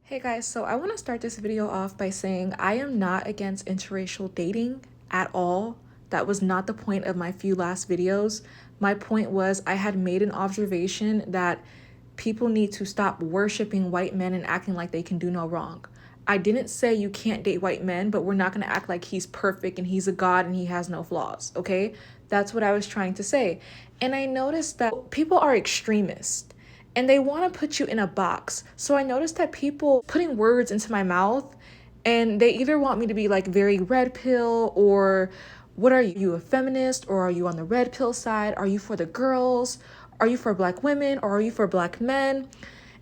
Hey guys, so I want to start this video off by saying I am not against interracial dating at all. That was not the point of my few last videos. My point was I had made an observation that people need to stop worshiping white men and acting like they can do no wrong. I didn't say you can't date white men, but we're not going to act like he's perfect and he's a god and he has no flaws, okay? That's what I was trying to say. And I noticed that people are extremists and they want to put you in a box. So I noticed that people putting words into my mouth, and they either want me to be like very red pill, or what are you, a feminist, or are you on the red pill side? Are you for the girls? Are you for black women, or are you for black men?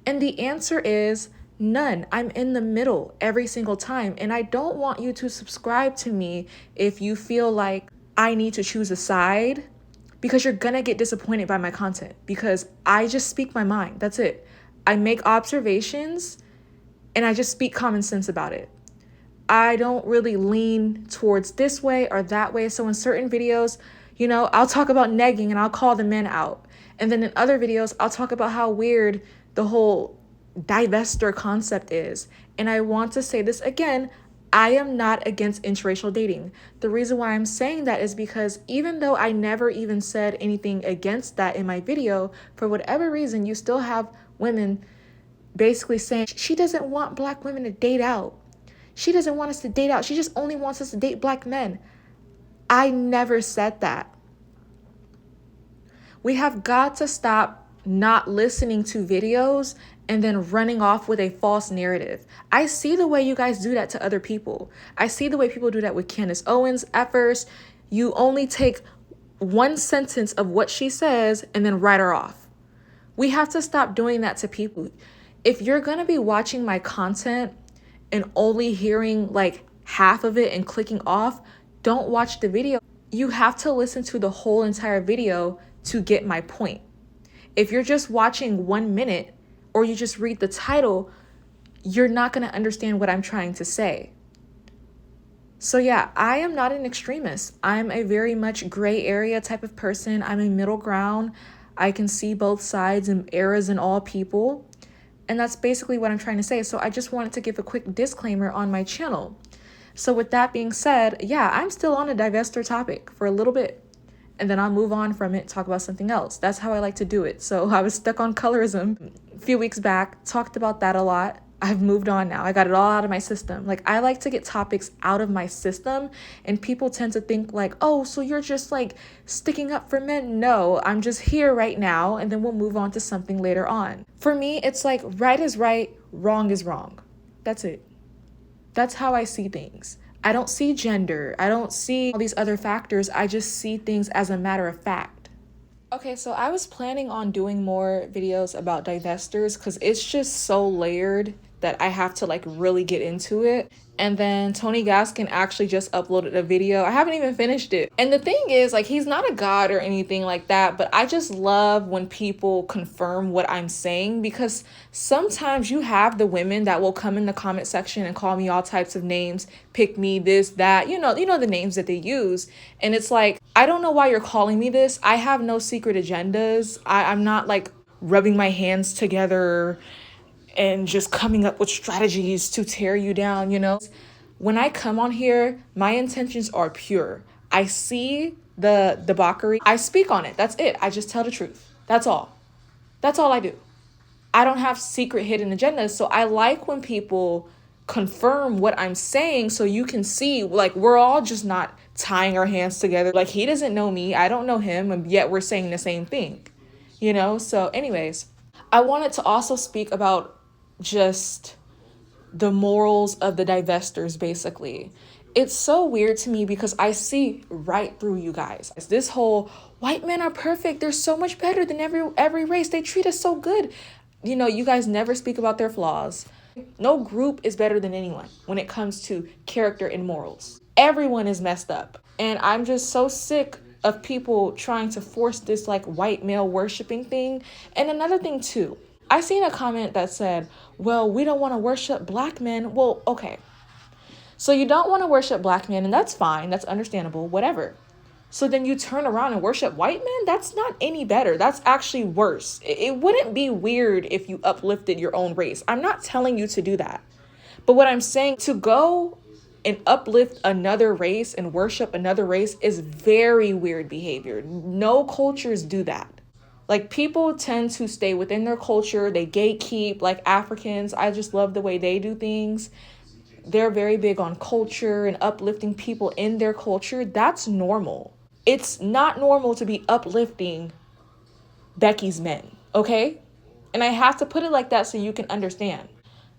And the answer is none. I'm in the middle every single time. And I don't want you to subscribe to me if you feel like I need to choose a side, because you're gonna get disappointed by my content, because I just speak my mind. That's it. I make observations and I just speak common sense about it. I don't really lean towards this way or that way. So in certain videos, I'll talk about negging and I'll call the men out. And then in other videos, I'll talk about how weird the whole divester concept is. And I want to say this again, I am not against interracial dating. The reason why I'm saying that is because even though I never even said anything against that in my video, for whatever reason, you still have women basically saying she doesn't want black women to date out. She doesn't want us to date out. She just only wants us to date black men. I never said that. We have got to stop not listening to videos and then running off with a false narrative. I see the way you guys do that to other people. I see the way people do that with Candace Owens. At first, you only take one sentence of what she says and then write her off. We have to stop doing that to people. If you're gonna be watching my content and only hearing like half of it and clicking off, don't watch the video. You have to listen to the whole entire video to get my point. If you're just watching 1 minute or you just read the title, you're not going to understand what I'm trying to say. So yeah, I am not an extremist. I'm a very much gray area type of person. I'm a middle ground. I can see both sides and eras in all people. And that's basically what I'm trying to say. So I just wanted to give a quick disclaimer on my channel. So with that being said, yeah, I'm still on a divester topic for a little bit, and then I'll move on from it, talk about something else. That's how I like to do it. So I was stuck on colorism a few weeks back, talked about that a lot. I've moved on now. I got it all out of my system. Like, I like to get topics out of my system, and people tend to think like, oh, so you're just like sticking up for men. No, I'm just here right now, and then we'll move on to something later on. For me, it's like right is right, wrong is wrong. That's it. That's how I see things. I don't see gender. I don't see all these other factors. I just see things as a matter of fact. Okay, so I was planning on doing more videos about divestors because it's just so layered that I have to like really get into it. And then Tony Gaskin actually just uploaded a video. I haven't even finished it. And the thing is, like, he's not a god or anything like that, but I just love when people confirm what I'm saying, because sometimes you have the women that will come in the comment section and call me all types of names, pick me, this, that, you know the names that they use. And it's like, I don't know why you're calling me this. I have no secret agendas. I'm not like rubbing my hands together and just coming up with strategies to tear you down, When I come on here, my intentions are pure. I see the debauchery. I speak on it. That's it. I just tell the truth. That's all. That's all I do. I don't have secret hidden agendas. So I like when people confirm what I'm saying, so you can see, like, we're all just not tying our hands together. Like, he doesn't know me, I don't know him, and yet we're saying the same thing, So anyways, I wanted to also speak about just the morals of the divestors, basically. It's so weird to me because I see right through you guys. It's this whole white men are perfect. They're so much better than every race. They treat us so good. You guys never speak about their flaws. No group is better than anyone when it comes to character and morals. Everyone is messed up. And I'm just so sick of people trying to force this like white male worshiping thing. And another thing too, I seen a comment that said, well, we don't want to worship black men. Well, okay. So you don't want to worship black men, and that's fine. That's understandable, whatever. So then you turn around and worship white men? That's not any better. That's actually worse. It wouldn't be weird if you uplifted your own race. I'm not telling you to do that. But what I'm saying, to go and uplift another race and worship another race is very weird behavior. No cultures do that. Like, people tend to stay within their culture. They gatekeep, like Africans. I just love the way they do things. They're very big on culture and uplifting people in their culture. That's normal. It's not normal to be uplifting Becky's men, okay? And I have to put it like that so you can understand.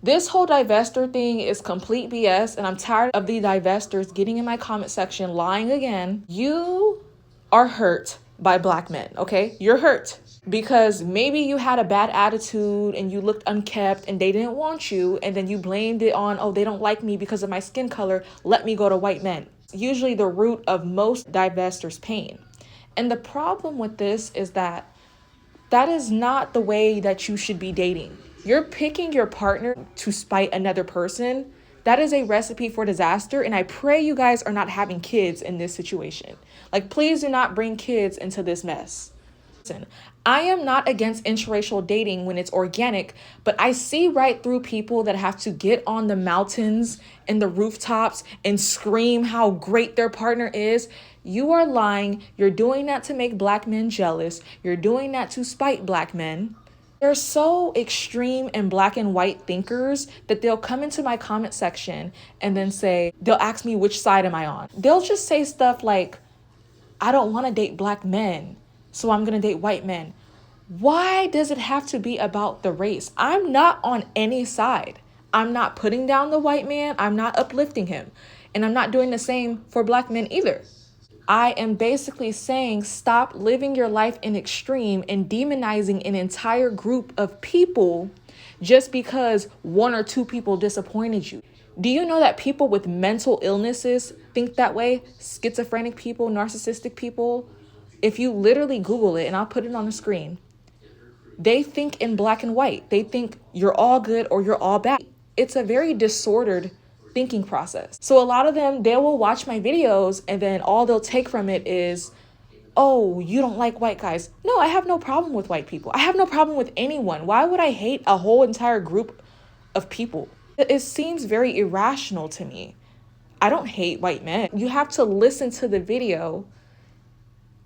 This whole divester thing is complete BS, and I'm tired of the divestors getting in my comment section lying again. You are hurt by black men, okay? You're hurt because maybe you had a bad attitude and you looked unkept and they didn't want you, and then you blamed it on, oh, they don't like me because of my skin color, let me go to white men. Usually the root of most divestors' pain. And the problem with this is that is not the way that you should be dating. You're picking your partner to spite another person. That is a recipe for disaster, and I pray you guys are not having kids in this situation. Like, please do not bring kids into this mess. Listen, I am not against interracial dating when it's organic, but I see right through people that have to get on the mountains and the rooftops and scream how great their partner is. You are lying. You're doing that to make black men jealous. You're doing that to spite black men. They're so extreme and black and white thinkers that they'll come into my comment section and then say, they'll ask me, which side am I on? They'll just say stuff like, I don't want to date black men, so I'm going to date white men. Why does it have to be about the race? I'm not on any side. I'm not putting down the white man. I'm not uplifting him. And I'm not doing the same for black men either. I am basically saying, stop living your life in extreme and demonizing an entire group of people just because one or two people disappointed you. Do you know that people with mental illnesses think that way? Schizophrenic people, narcissistic people. If you literally Google it, and I'll put it on the screen, they think in black and white. They think you're all good or you're all bad. It's a very disordered thinking process. So a lot of them, they will watch my videos and then all they'll take from it is, oh, you don't like white guys. No, I have no problem with white people. I have no problem with anyone. Why would I hate a whole entire group of people? It seems very irrational to me. I don't hate white men. You have to listen to the video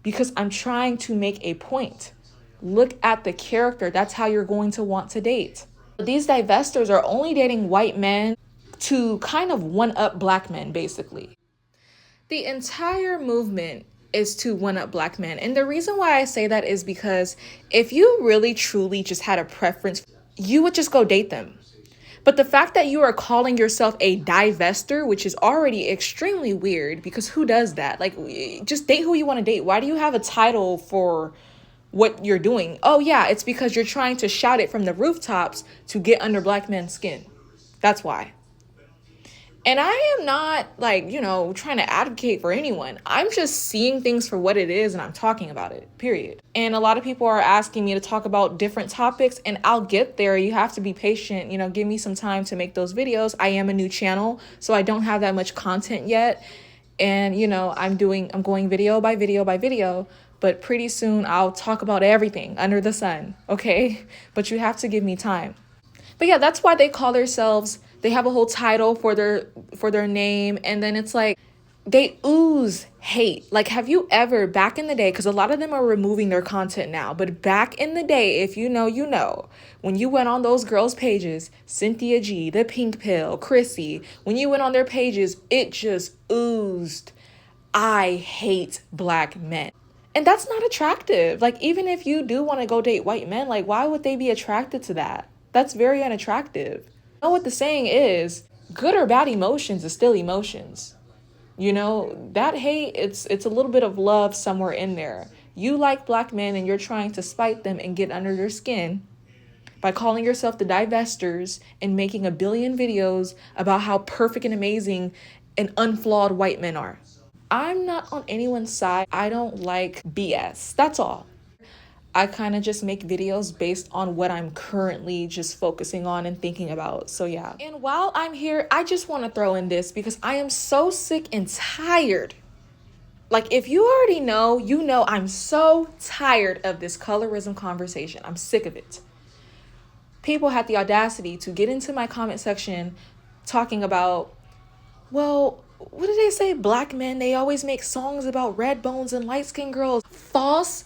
because I'm trying to make a point. Look at the character. That's how you're going to want to date. These divestors are only dating white men to kind of one-up black men, basically. The entire movement is to one-up black men. And the reason why I say that is because if you really truly just had a preference, you would just go date them. But the fact that you are calling yourself a divester, which is already extremely weird, because who does that? Like, just date who you want to date. Why do you have a title for what you're doing? Oh yeah, it's because you're trying to shout it from the rooftops to get under black men's skin. That's why. And I am not like, trying to advocate for anyone. I'm just seeing things for what it is and I'm talking about it, period. And a lot of people are asking me to talk about different topics and I'll get there. You have to be patient, give me some time to make those videos. I am a new channel, so I don't have that much content yet. And, I'm going video by video by video, but pretty soon I'll talk about everything under the sun, okay? But you have to give me time. But yeah, that's why they call themselves, they have a whole title for their name. And then it's like, they ooze hate. Like, have you ever, back in the day, because a lot of them are removing their content now, but back in the day, if you know, when you went on those girls' pages, Cynthia G, The Pink Pill, Chrissy, when you went on their pages, it just oozed, I hate black men. And that's not attractive. Like, even if you do want to go date white men, like, why would they be attracted to that? That's very unattractive. You know what the saying is? Good or bad emotions is still emotions. That hate, it's a little bit of love somewhere in there. You like black men and you're trying to spite them and get under their skin by calling yourself the divestors and making a billion videos about how perfect and amazing and unflawed white men are. I'm not on anyone's side. I don't like BS. That's all. I kind of just make videos based on what I'm currently just focusing on and thinking about. So yeah. And while I'm here, I just want to throw in this because I am so sick and tired Like, if you already know, you know I'm so tired of this colorism conversation. I'm sick of it. People had the audacity to get into my comment section talking about, well, what did they say? Black men, they always make songs about red bones and light-skinned girls. False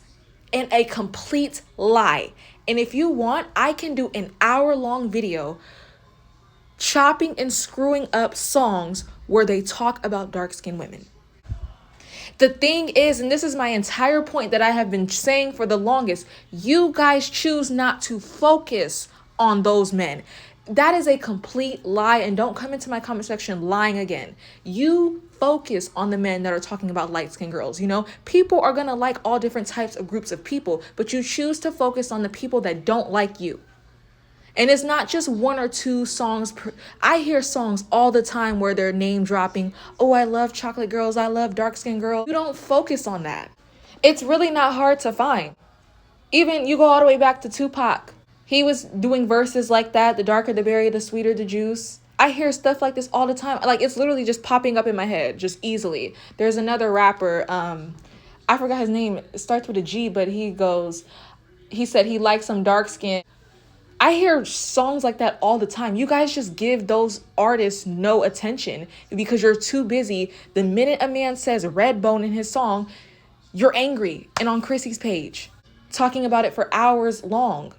and a complete lie. And if you want, I can do an hour-long video chopping and screwing up songs where they talk about dark-skinned women. The thing is, and this is my entire point that I have been saying for the longest, you guys choose not to focus on those men. That is a complete lie, and don't come into my comment section lying again. You focus on the men that are talking about light-skinned girls. You know, people are going to like all different types of groups of people, but you choose to focus on the people that don't like you. And it's not just one or two songs. I hear songs all the time where they're name dropping. Oh, I love chocolate girls. I love dark-skinned girls. You don't focus on that. It's really not hard to find. Even you go all the way back to Tupac. He was doing verses like that. The darker the berry, the sweeter the juice. I hear stuff like this all the time. Like, it's literally just popping up in my head just easily. There's another rapper. I forgot his name. It starts with a G, but he said he likes some dark skin. I hear songs like that all the time. You guys just give those artists no attention because you're too busy. The minute a man says red bone in his song, you're angry and on Chrissy's page, talking about it for hours long.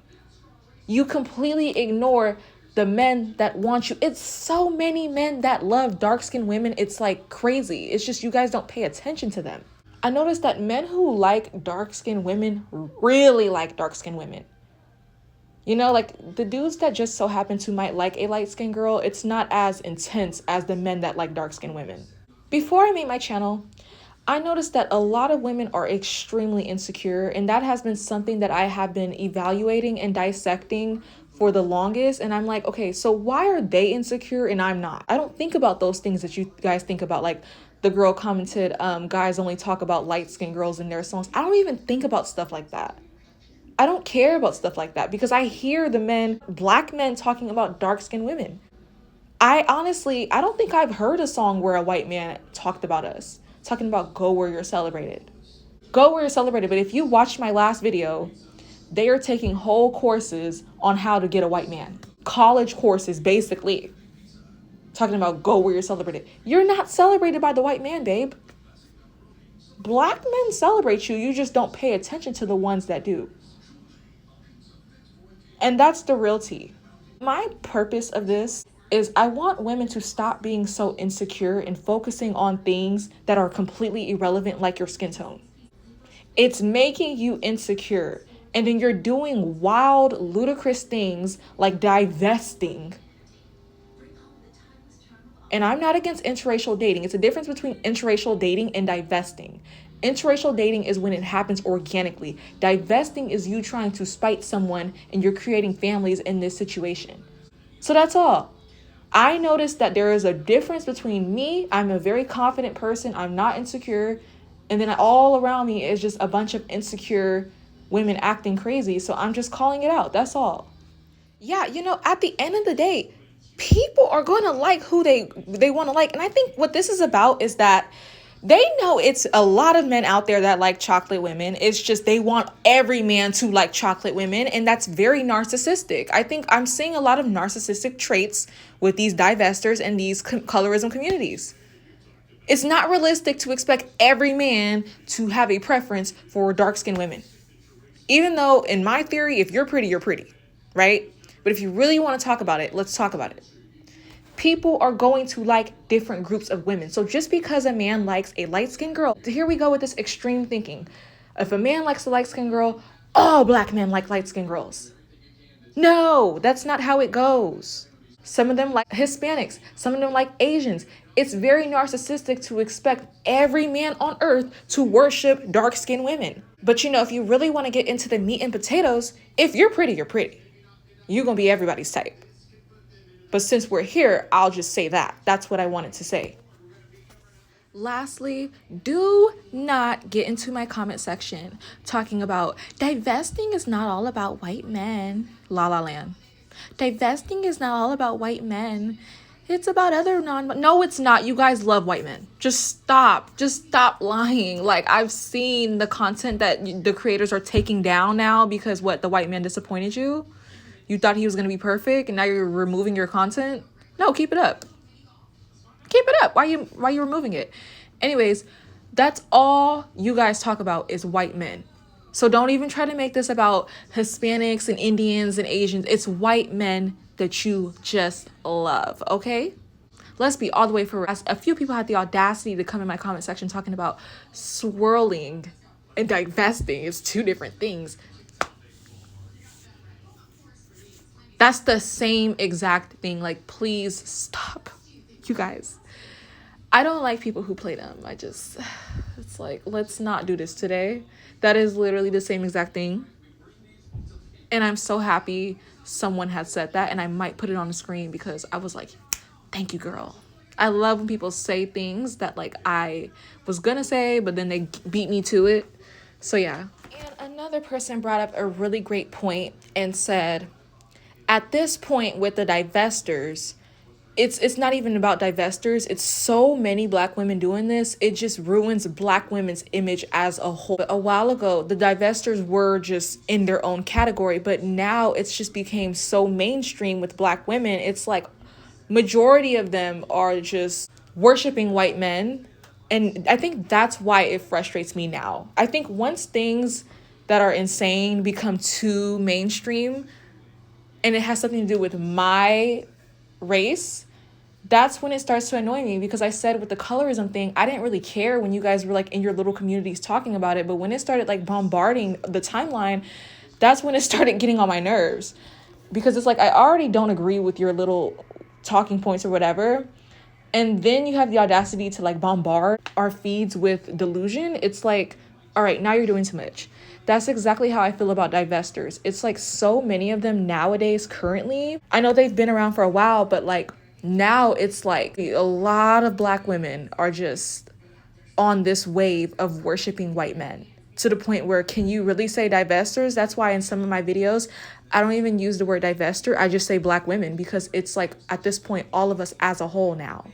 You completely ignore the men that want you. It's so many men that love dark-skinned women. It's like crazy. It's just you guys don't pay attention to them. I noticed that men who like dark-skinned women really like dark-skinned women. You know, like the dudes that just so happen to might like a light-skinned girl, it's not as intense as the men that like dark-skinned women. Before I made my channel, I noticed that a lot of women are extremely insecure, and that has been something that I have been evaluating and dissecting for the longest. And I'm like, okay, so why are they insecure and I'm not? I don't think about those things that you guys think about. Like the girl commented, guys only talk about light-skinned girls in their songs. I don't even think about stuff like that. I don't care about stuff like that because I hear the men, black men, talking about dark-skinned women. I don't think I've heard a song where a white man talked about us, talking about go where you're celebrated. Go where you're celebrated. But if you watched my last video, they are taking whole courses on how to get a white man. College courses, basically. Talking about go where you're celebrated. You're not celebrated by the white man, babe. Black men celebrate you. You just don't pay attention to the ones that do. And that's the real tea. My purpose of this is I want women to stop being so insecure and focusing on things that are completely irrelevant, like your skin tone. It's making you insecure. And then you're doing wild, ludicrous things like divesting. And I'm not against interracial dating. It's a difference between interracial dating and divesting. Interracial dating is when it happens organically. Divesting is you trying to spite someone and you're creating families in this situation. So that's all. I noticed that there is a difference between me. I'm a very confident person. I'm not insecure. And then all around me is just a bunch of insecure women acting crazy. So I'm just calling it out. That's all. Yeah, you know, at the end of the day, people are going to like who they want to like. And I think what this is about is that they know it's a lot of men out there that like chocolate women. It's just they want every man to like chocolate women. And that's very narcissistic. I think I'm seeing a lot of narcissistic traits with these divestors and these colorism communities. It's not realistic to expect every man to have a preference for dark-skinned women. Even though in my theory, if you're pretty, you're pretty, right? But if you really want to talk about it, let's talk about it. People are going to like different groups of women. So just because a man likes a light-skinned girl, here we go with this extreme thinking. If a man likes a light-skinned girl, all black men like light-skinned girls. No, that's not how it goes. Some of them like Hispanics. Some of them like Asians. It's very narcissistic to expect every man on earth to worship dark-skinned women. But you know, if you really want to get into the meat and potatoes, if you're pretty, you're pretty. You're going to be everybody's type. But since we're here, I'll just say that. That's what I wanted to say. Lastly, do not get into my comment section talking about divesting is not all about white men. La La Land. Divesting is not all about white men. It's about other no, it's not. You guys love white men. Just stop lying. Like, I've seen the content that the creators are taking down now because what, the white man disappointed you. You thought he was gonna be perfect and now you're removing your content. No, keep it up. Keep it up. Why you removing it? Anyways, that's all you guys talk about is white men. So don't even try to make this about Hispanics and Indians and Asians. It's white men that you just love, okay? Let's be all the way for real. A few people had the audacity to come in my comment section talking about swirling and divesting. It's two different things. That's the same exact thing. Like, please stop, you guys. I don't like people who play them. It's like, let's not do this today. That is literally the same exact thing. And I'm so happy someone had said that, and I might put it on the screen because I was like, thank you, girl. I love when people say things that like I was gonna say, but then they beat me to it. So yeah. And another person brought up a really great point and said, at this point with the divestors, it's not even about divestors. It's so many black women doing this. It just ruins black women's image as a whole. A while ago, the divestors were just in their own category, but now it's just became so mainstream with black women. It's like majority of them are just worshiping white men. And I think that's why it frustrates me now. I think once things that are insane become too mainstream and it has something to do with my race, that's when it starts to annoy me, because I said with the colorism thing, I didn't really care when you guys were like in your little communities talking about it, but when it started like bombarding the timeline, that's when it started getting on my nerves, because it's like, I already don't agree with your little talking points or whatever, and then you have the audacity to like bombard our feeds with delusion. It's like, all right, now you're doing too much. That's exactly how I feel about divestors. It's like so many of them nowadays currently. I know they've been around for a while, but like now it's like a lot of black women are just on this wave of worshiping white men to the point where, can you really say divestors? That's why in some of my videos, I don't even use the word divestor. I just say black women, because it's like at this point, all of us as a whole now.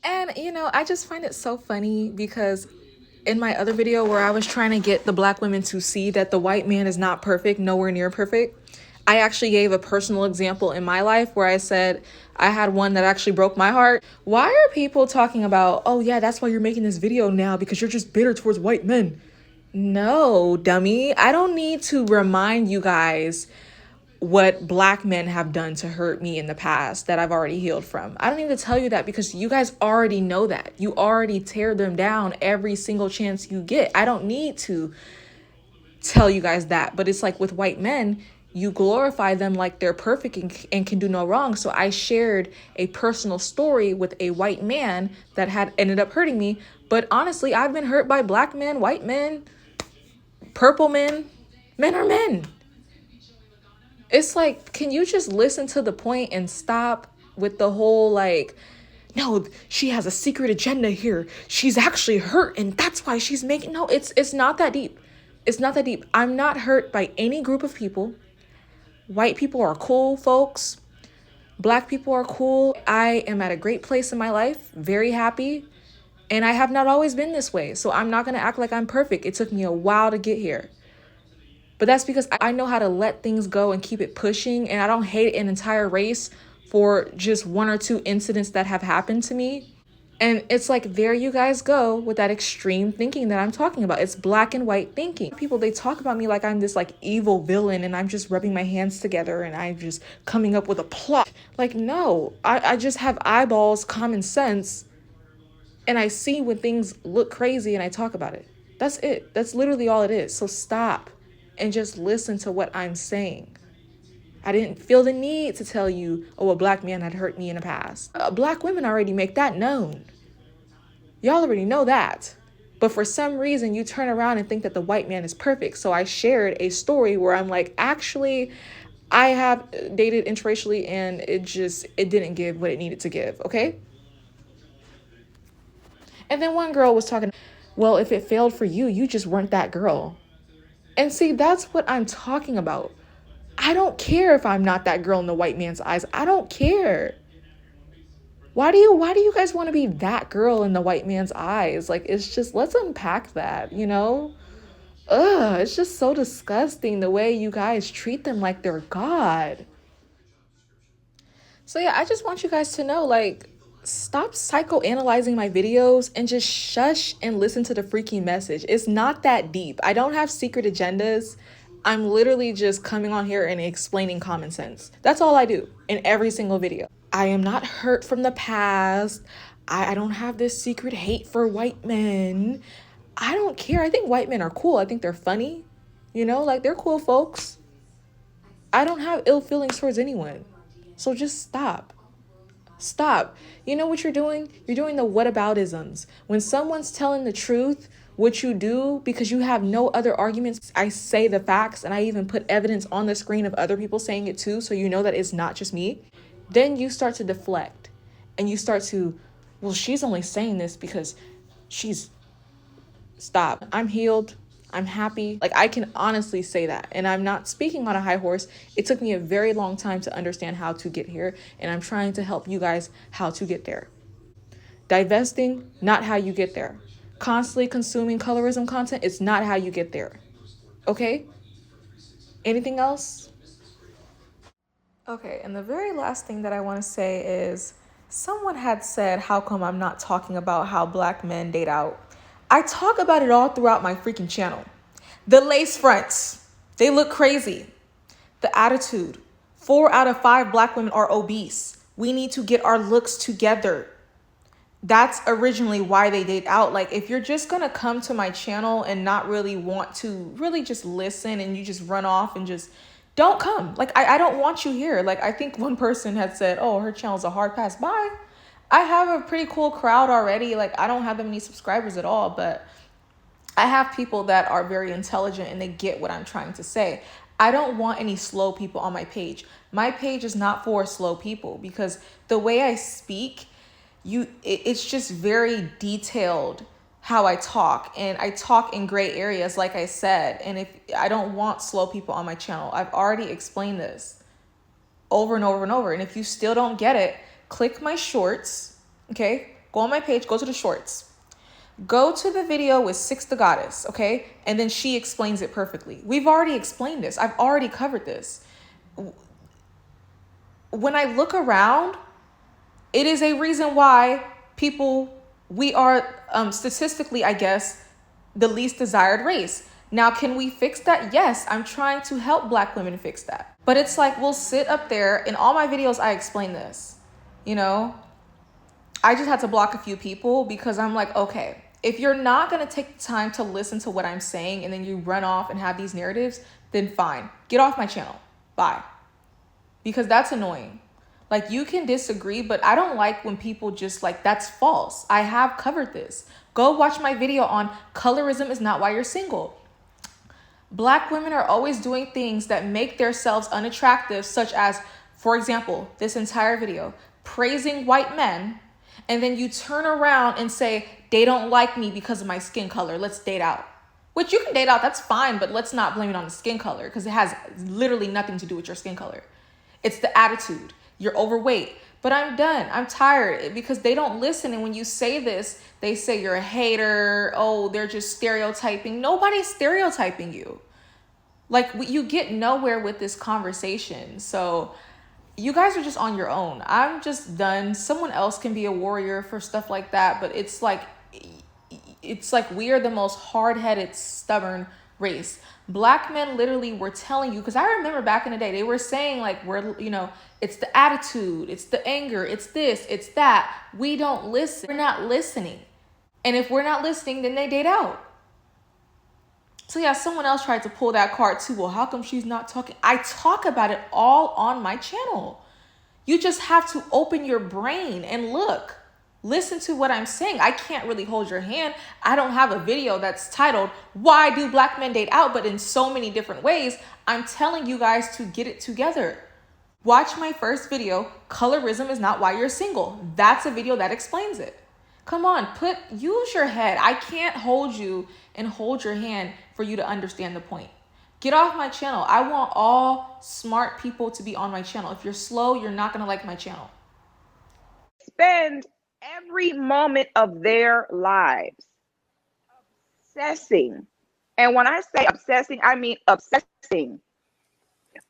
And, I just find it so funny because in my other video where I was trying to get the black women to see that the white man is not perfect, nowhere near perfect, I actually gave a personal example in my life where I said I had one that actually broke my heart. Why are people talking about, oh yeah, that's why you're making this video now, because you're just bitter towards white men? No, dummy. I don't need to remind you guys what black men have done to hurt me in the past that I've already healed from. I don't need to tell you that, because you guys already know that. You already tear them down every single chance you get. I don't need to tell you guys that. But it's like with white men, you glorify them like they're perfect and can do no wrong. So I shared a personal story with a white man that had ended up hurting me. But honestly, I've been hurt by black men, white men, purple men. Men are men. It's like, can you just listen to the point and stop with the whole like, no, she has a secret agenda here. She's actually hurt and that's why she's making... No, it's not that deep. It's not that deep. I'm not hurt by any group of people. White people are cool, folks. Black people are cool. I am at a great place in my life, very happy. And I have not always been this way. So I'm not going to act like I'm perfect. It took me a while to get here. But that's because I know how to let things go and keep it pushing. And I don't hate an entire race for just one or two incidents that have happened to me. And it's like, there you guys go with that extreme thinking that I'm talking about. It's black and white thinking. People, they talk about me like I'm this like evil villain and I'm just rubbing my hands together and I'm just coming up with a plot. Like, no, I just have eyeballs, common sense. And I see when things look crazy and I talk about it. That's it. That's literally all it is. So stop and just listen to what I'm saying. I didn't feel the need to tell you, oh, a black man had hurt me in the past. Black women already make that known. Y'all already know that. But for some reason, you turn around and think that the white man is perfect. So I shared a story where I'm like, actually, I have dated interracially and it didn't give what it needed to give, okay? And then one girl was talking, well, if it failed for you, you just weren't that girl. And see, that's what I'm talking about. I don't care if I'm not that girl in the white man's eyes. I don't care. Why do you guys want to be that girl in the white man's eyes? Like, it's just, let's unpack that, you know? Ugh, it's just so disgusting the way you guys treat them like they're God. So yeah, I just want you guys to know, like, stop psychoanalyzing my videos and just shush and listen to the freaking message. It's not that deep. I don't have secret agendas. I'm literally just coming on here and explaining common sense. That's all I do in every single video. I am not hurt from the past. I don't have this secret hate for white men. I don't care. I think white men are cool. I think they're funny. You know, like, they're cool folks. I don't have ill feelings towards anyone. So just stop. Stop. You know what you're doing? You're doing the whataboutisms. When someone's telling the truth, what you do, because you have no other arguments, I say the facts and I even put evidence on the screen of other people saying it too, so you know that it's not just me. Then you start to deflect and you start to, well, she's only saying this because she's, stop. I'm healed. I'm happy. Like, I can honestly say that. And I'm not speaking on a high horse. It took me a very long time to understand how to get here. And I'm trying to help you guys how to get there. Divesting, not how you get there. Constantly consuming colorism content, it's not how you get there. Okay? Anything else? Okay, and the very last thing that I want to say is, someone had said, how come I'm not talking about how black men date out? I talk about it all throughout my freaking channel. The lace fronts, they look crazy. The attitude, 4 out of 5 black women are obese. We need to get our looks together. That's originally why they date out. Like, if you're just gonna come to my channel and not really want to really just listen and you just run off and just don't come. Like, I don't want you here. Like, I think one person had said, oh, her channel's a hard pass. Bye. I have a pretty cool crowd already. Like, I don't have that many subscribers at all, but I have people that are very intelligent and they get what I'm trying to say. I don't want any slow people on my page. My page is not for slow people, because the way I speak, it's just very detailed how I talk, and I talk in gray areas, like I said. And if I don't want slow people on my channel, I've already explained this over and over and over. And if you still don't get it, click my shorts, okay? Go on my page, go to the shorts. Go to the video with Six the Goddess, okay? And then she explains it perfectly. We've already explained this. I've already covered this. When I look around, it is a reason why we are statistically, I guess, the least desired race. Now, can we fix that? Yes, I'm trying to help black women fix that. But it's like, we'll sit up there, in all my videos, I explain this, you know? I just had to block a few people because I'm like, okay, if you're not going to take the time to listen to what I'm saying and then you run off and have these narratives, then fine. Get off my channel. Bye. Because that's annoying. Like, you can disagree, but I don't like when people just like, that's false. I have covered this. Go watch my video on colorism is not why you're single. Black women are always doing things that make themselves unattractive, such as, for example, this entire video, praising white men. And then you turn around and say, they don't like me because of my skin color. Let's date out. Which you can date out, that's fine, but let's not blame it on the skin color, because it has literally nothing to do with your skin color. It's the attitude. You're overweight. But I'm done. I'm tired, because they don't listen. And when you say this, they say you're a hater. Oh, they're just stereotyping. Nobody's stereotyping you. Like, you get nowhere with this conversation. So you guys are just on your own. I'm just done. Someone else can be a warrior for stuff like that. But it's like we are the most hard-headed, stubborn race. Black men literally were telling you, because I remember back in the day, they were saying like, it's the attitude, it's the anger, it's this, it's that. We don't listen. We're not listening. And if we're not listening, then they date out. So yeah, someone else tried to pull that card too. Well, how come she's not talking? I talk about it all on my channel. You just have to open your brain and look. Listen to what I'm saying. I can't really hold your hand. I don't have a video that's titled, Why Do Black Men Date Out? But in so many different ways, I'm telling you guys to get it together. Watch my first video, Colorism is Not Why You're Single. That's a video that explains it. Come on, use your head. I can't hold you and hold your hand for you to understand the point. Get off my channel. I want all smart people to be on my channel. If you're slow, you're not going to like my channel. Spend every moment of their lives obsessing. And when I say obsessing, I mean obsessing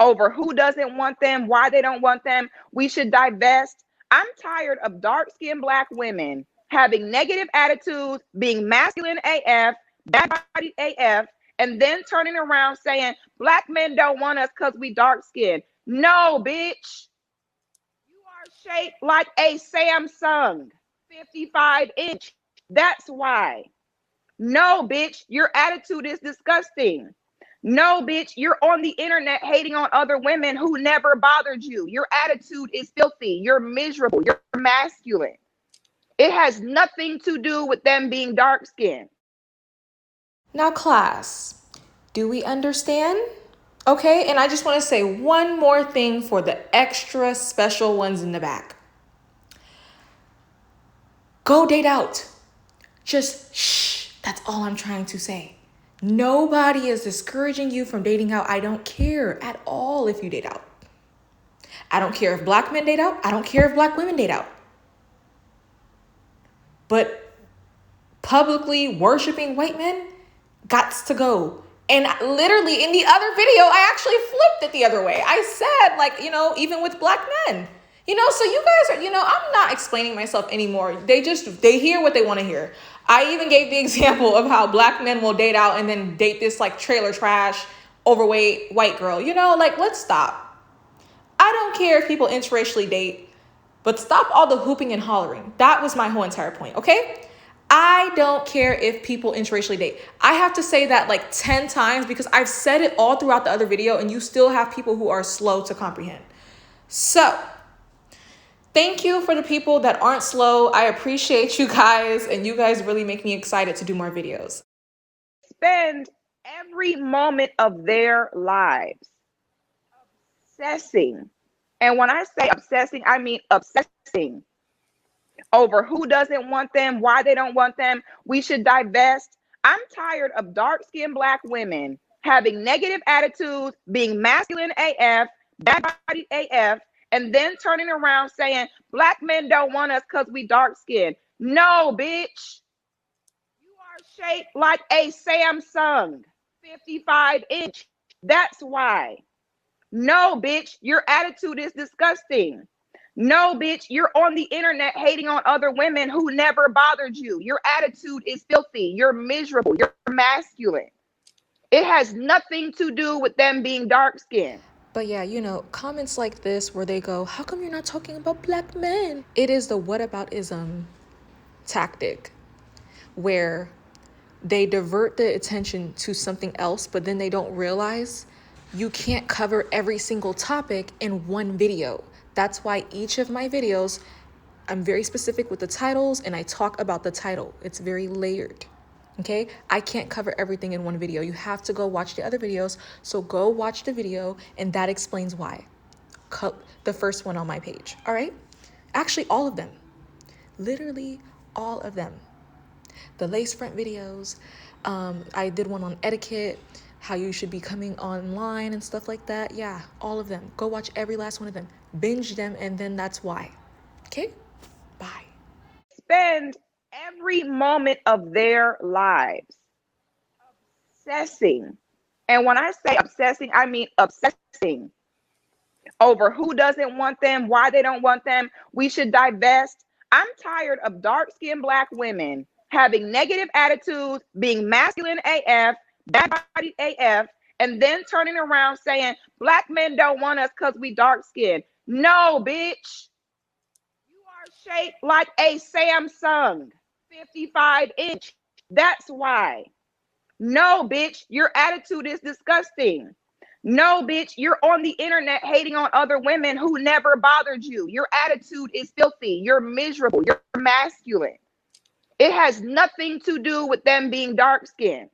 over who doesn't want them, why they don't want them. We should divest. I'm tired of dark-skinned Black women having negative attitudes, being masculine AF, bad-bodied AF, and then turning around saying Black men don't want us because we dark-skinned. No, bitch. You are shaped like a Samsung 55-inch. That's why. No, bitch, your attitude is disgusting. No, bitch, you're on the internet hating on other women who never bothered you. Your attitude is filthy. You're miserable. You're masculine. It has nothing to do with them being dark skinned. Now, class, do we understand? Okay, and I just want to say one more thing for the extra special ones in the back. Go date out. Just shh. That's all I'm trying to say. Nobody is discouraging you from dating out. I don't care at all if you date out. I don't care if Black men date out. I don't care if Black women date out. But publicly worshiping white men gots to go. And literally in the other video, I actually flipped it the other way. I said, like, even with Black men. So you guys are, I'm not explaining myself anymore. They hear what they want to hear. I even gave the example of how Black men will date out and then date this like trailer trash, overweight white girl. Let's stop. I don't care if people interracially date, but stop all the hooping and hollering. That was my whole entire point, okay? I don't care if people interracially date. I have to say that like 10 times because I've said it all throughout the other video and you still have people who are slow to comprehend. So, thank you for the people that aren't slow. I appreciate you guys, and you guys really make me excited to do more videos. Spend every moment of their lives obsessing. And when I say obsessing, I mean obsessing over who doesn't want them, why they don't want them. We should divest. I'm tired of dark-skinned Black women having negative attitudes, being masculine AF, bad-bodied AF, and then turning around saying Black men don't want us because we dark-skinned. No, bitch. You are shaped like a Samsung 55-inch. That's why. No, bitch, your attitude is disgusting. No, bitch, you're on the internet hating on other women who never bothered you. Your attitude is filthy. You're miserable. You're masculine. It has nothing to do with them being dark skinned. But yeah, comments like this where they go, how come you're not talking about Black men? It is the whataboutism tactic where they divert the attention to something else, but then they don't realize you can't cover every single topic in one video. That's why each of my videos, I'm very specific with the titles and I talk about the title. It's very layered. Okay, I can't cover everything in one video. You have to go watch the other videos. So go watch the video and that explains why. The first one on my page. All right, actually all of them, literally all of them. The lace front videos. I did one on etiquette, how you should be coming online and stuff like that. Yeah, all of them. Go watch every last one of them. Binge them, and then that's why. Okay? Bye. Spend every moment of their lives obsessing. And when I say obsessing, I mean obsessing over who doesn't want them, why they don't want them. We should divest. I'm tired of dark-skinned Black women having negative attitudes, being masculine AF, bad-bodied AF, and then turning around saying Black men don't want us because we dark-skinned. No, bitch. You are shaped like a Samsung 55-inch. That's why. No, bitch, your attitude is disgusting. No, bitch, you're on the internet hating on other women who never bothered you. Your attitude is filthy. You're miserable. You're masculine. It has nothing to do with them being dark skinned.